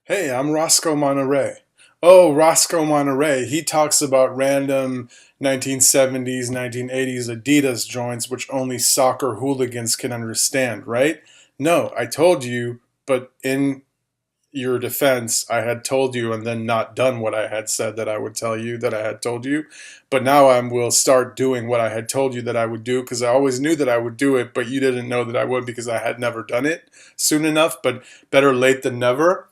Hey, I'm Roscoe Monterey. Oh, Roscoe Monterey. He talks about random 1970s, 1980s Adidas joints which only soccer hooligans can understand, right? No, I told you, but in your defense, I had told you and then not done what I had said that I would tell you that I had told you. But now I will start doing what I had told you that I would do because I always knew that I would do it, but you didn't know that I would because I had never done it soon enough, but better late than never.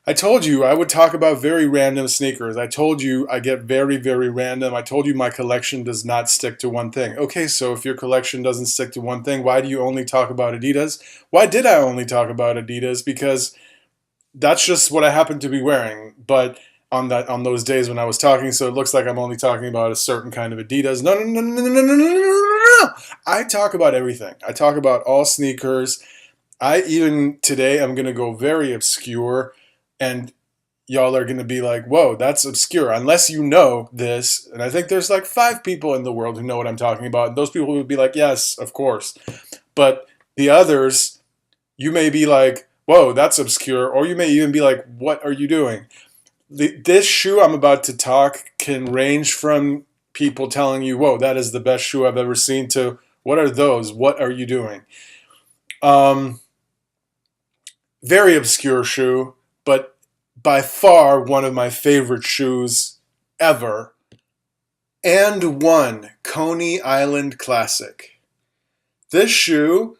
I told you I would talk about very random sneakers. I told you I get very, very random. I told you my collection does not stick to one thing. Okay, so if your collection doesn't stick to one thing, why do you only talk about Adidas? Why did I only talk about Adidas? Because that's just what I happen to be wearing. But on those days when I was talking, so it looks like I'm only talking about a certain kind of Adidas. No, no, no, no, no, no, no, no, no, no. I talk about everything. I talk about all sneakers. I even today I'm gonna go very obscure, and y'all are gonna be like, "Whoa, that's obscure." Unless you know this, and I think there's like 5 people in the world who know what I'm talking about. And those people would be like, "Yes, of course." But the others, you may be like, "Whoa, that's obscure," or you may even be like, "What are you doing?" This shoe I'm about to talk can range from people telling you, "Whoa, that is the best shoe I've ever seen," to "What are those? What are you doing?" Um, Very obscure shoe, but by far one of my favorite shoes ever. And1 Coney Island Classic. This shoe,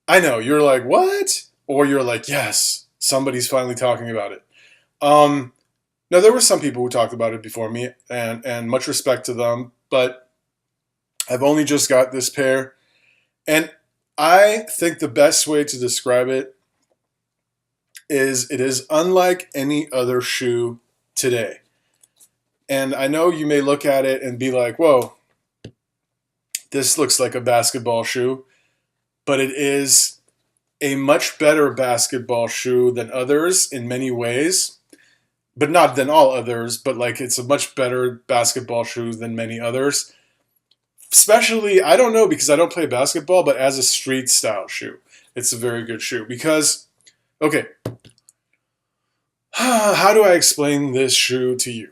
I know, you're like, what? Or you're like, yes, somebody's finally talking about it. Um, now, there were some people who talked about it before me, and much respect to them, but I've only just got this pair. And I think the best way to describe it is it is unlike any other shoe today. And I know you may look at it and be like, whoa, this looks like a basketball shoe, but it is a much better basketball shoe than others in many ways, but not than all others, but like it's a much better basketball shoe than many others. Especially, I don't know because I don't play basketball, but as a street style shoe, it's a very good shoe because, okay, how do I explain this shoe to you?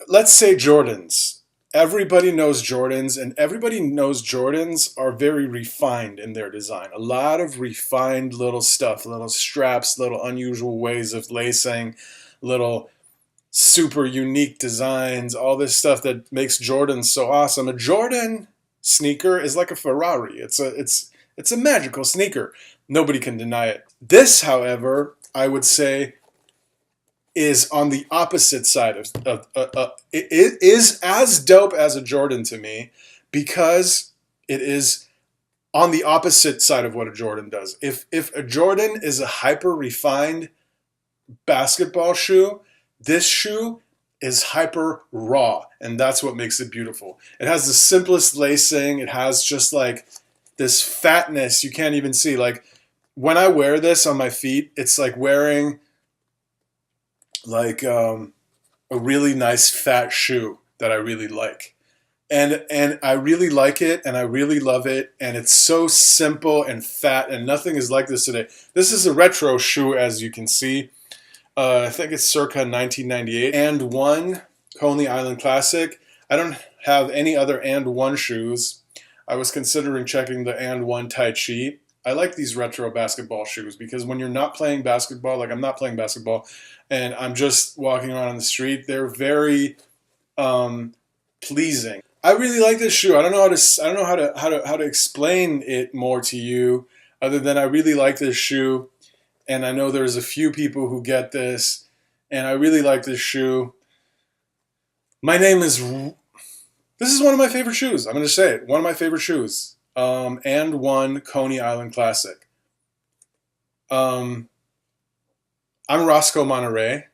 Let's say Jordans. Everybody knows Jordans, and everybody knows Jordans are very refined in their design. A lot of refined little stuff, little straps, little unusual ways of lacing, little super unique designs, all this stuff that makes Jordans so awesome. A Jordan sneaker is like a Ferrari. It's a magical sneaker. Nobody can deny it. This, however, I would say is on the opposite side it is as dope as a Jordan to me because it is on the opposite side of what a Jordan does. If a Jordan is a hyper refined basketball shoe, this shoe is hyper raw, and that's what makes it beautiful. It has the simplest lacing. It has just like this fatness you can't even see. Like when I wear this on my feet, it's like wearing like a really nice fat shoe that I really like. And I really like it and I really love it, and it's so simple and fat, and nothing is like this today. This is a retro shoe, as you can see. I think it's circa 1998. And1 Coney Island Classic. I don't have any other And1 shoes. I was considering checking the And1 Tai Chi. I like these retro basketball shoes because when you're not playing basketball, like I'm not playing basketball, and I'm just walking around on the street, they're very pleasing. I really like this shoe. I don't know how to explain it more to you other than I really like this shoe, and I know there's a few people who get this, and I really like this shoe. My name is. This is one of my favorite shoes. I'm going to say it. One of my favorite shoes. And1 Coney Island Classic. I'm Roscoe Monterey.